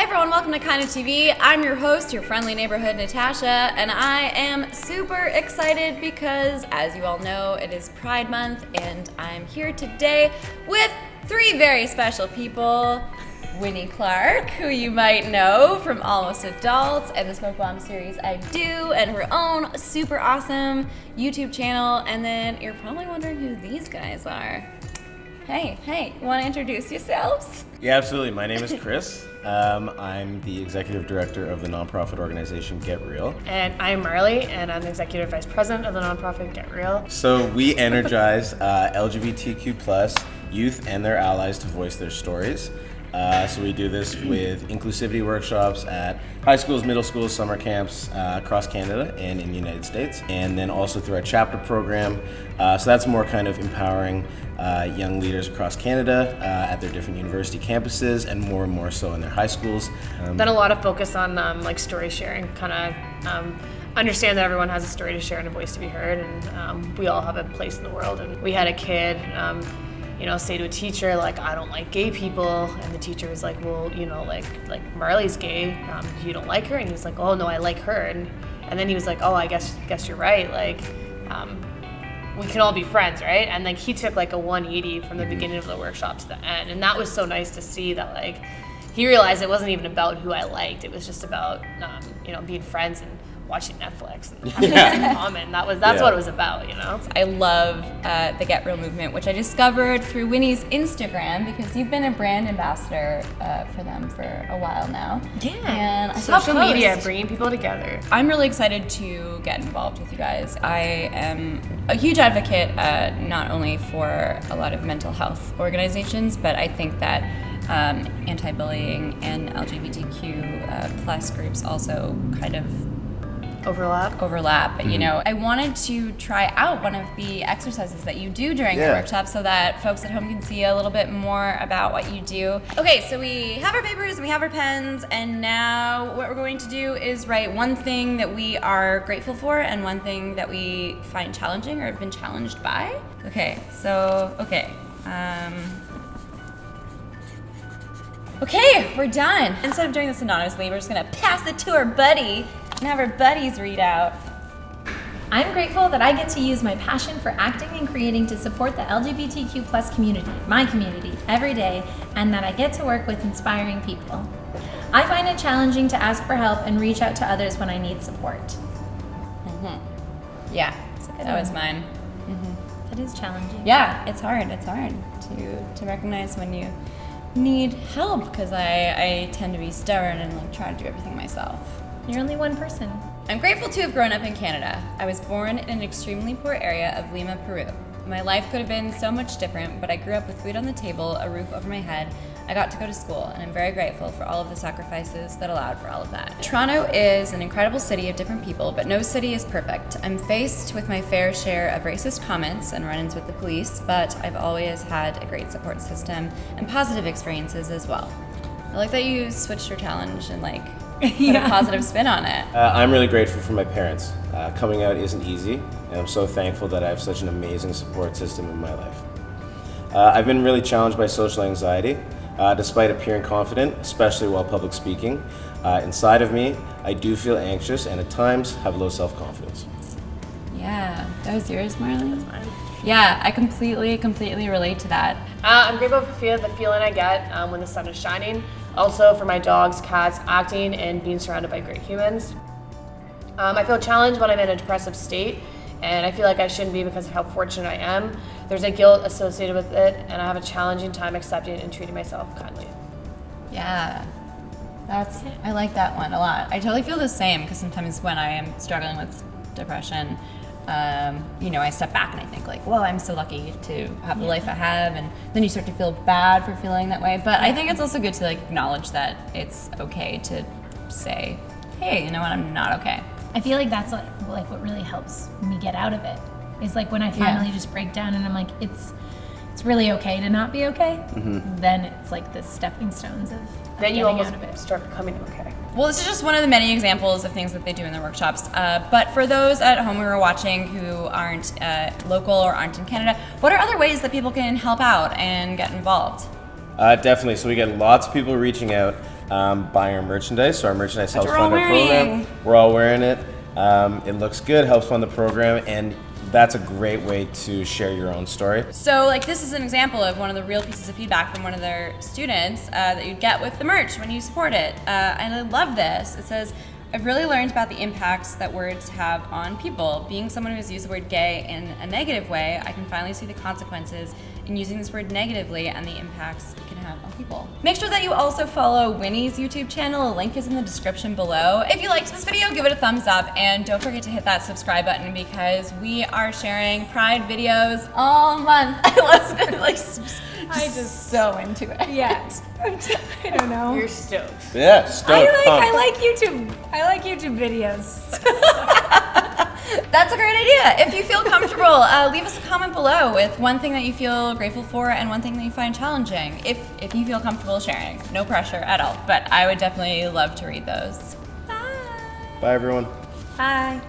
everyone, welcome to KindaTV. I'm your host, your friendly neighborhood Natasha, and I am super excited because, as you all know, it is Pride Month, and I'm here today with three very special people. Winny Clarke, who you might know from Almost Adults and the Smoke Bomb series I Do, and her own super awesome YouTube channel, and then you're probably wondering who these guys are. Hey, you want to introduce yourselves? Yeah, absolutely. My name is Chris. I'm the executive director of the nonprofit organization Get Real. And I'm Marley, and I'm the executive vice president of the nonprofit Get Real. So we energize LGBTQ+ youth and their allies to voice their stories. So we do this with inclusivity workshops at high schools, middle schools, summer camps across Canada and in the United States, and then also through our chapter program. So that's more kind of empowering young leaders across Canada at their different university campuses, and more so in their high schools. Done a lot of focus on like story sharing, kind of understand that everyone has a story to share and a voice to be heard, and we all have a place in the world. And we had a kid say to a teacher, like, I don't like gay people, and the teacher was like, well, like Marley's gay, you don't like her? And he was like, oh no, I like her. And then he was like, oh, I guess you're right, like we can all be friends, right? And like he took like a 180 from the beginning of the workshop to the end, and that was so nice to see that like he realized it wasn't even about who I liked, it was just about being friends and watching Netflix and having things in common. That's what it was about, I love the Get Real movement, which I discovered through Winnie's Instagram, because you've been a brand ambassador for them for a while now. Yeah. And I social media, bringing people together. I'm really excited to get involved with you guys. I am a huge advocate, not only for a lot of mental health organizations, but I think that anti-bullying and LGBTQ plus groups also kind of overlap. Mm-hmm. I wanted to try out one of the exercises that you do during the workshop so that folks at home can see a little bit more about what you do. Okay, so we have our papers and we have our pens, and now what we're going to do is write one thing that we are grateful for and one thing that we find challenging or have been challenged by. Okay, we're done. Instead of doing this anonymously, we're just gonna pass it to our buddy and have our buddies read out. I'm grateful that I get to use my passion for acting and creating to support the LGBTQ plus community, my community, every day, and that I get to work with inspiring people. I find it challenging to ask for help and reach out to others when I need support. Yeah, that was mine. That is challenging. Yeah, it's hard to recognize when you need help, because I tend to be stubborn and like try to do everything myself. You're only one person. I'm grateful to have grown up in Canada. I was born in an extremely poor area of Lima, Peru. My life could have been so much different, but I grew up with food on the table, a roof over my head. I got to go to school, and I'm very grateful for all of the sacrifices that allowed for all of that. Toronto is an incredible city of different people, but no city is perfect. I'm faced with my fair share of racist comments and run-ins with the police, but I've always had a great support system and positive experiences as well. I like that you switched your challenge and put a positive spin on it. I'm really grateful for my parents. Coming out isn't easy, and I'm so thankful that I have such an amazing support system in my life. I've been really challenged by social anxiety. Despite appearing confident, especially while public speaking, inside of me, I do feel anxious and at times have low self-confidence. Yeah, that was yours, Marley? That's mine. Yeah, I completely relate to that. I'm grateful for the feeling I get when the sun is shining. Also for my dogs, cats, acting, and being surrounded by great humans. I feel challenged when I'm in a depressive state, and I feel like I shouldn't be because of how fortunate I am. There's a guilt associated with it, and I have a challenging time accepting and treating myself kindly. Yeah, I like that one a lot. I totally feel the same, because sometimes when I am struggling with depression, I step back and I think like, well, I'm so lucky to have the life I have, and then you start to feel bad for feeling that way. But I think it's also good to acknowledge that it's okay to say, hey, you know what, I'm not okay. I feel like that's like what really helps me get out of it. Is like when I finally just break down and I'm like, it's really okay to not be okay. Then it's like the stepping stones of then you almost out of it. start becoming okay. Well, this is just one of the many examples of things that they do in their workshops. But for those at home who are watching who aren't local or aren't in Canada, what are other ways that people can help out and get involved? Definitely. So we get lots of people reaching out. buying our merchandise. So our merchandise helps we're all fund our wearing. program. We're all wearing it. It looks good, helps fund the program, and that's a great way to share your own story. So like this is an example of one of the real pieces of feedback from one of their students that you get with the merch when you support it. And I love this. It says, I've really learned about the impacts that words have on people. Being someone who has used the word gay in a negative way, I can finally see the consequences in using this word negatively and the impacts it can have on people. Make sure that you also follow Winnie's YouTube channel. A link is in the description below. If you liked this video, give it a thumbs up and don't forget to hit that subscribe button because we are sharing Pride videos all month. I'm just so into it. Yeah. I don't know. You're stoked. Yeah, stoked. I like YouTube videos. That's a great idea. If you feel comfortable, leave us a comment below with one thing that you feel grateful for and one thing that you find challenging. If you feel comfortable sharing, no pressure at all. But I would definitely love to read those. Bye, everyone. Bye.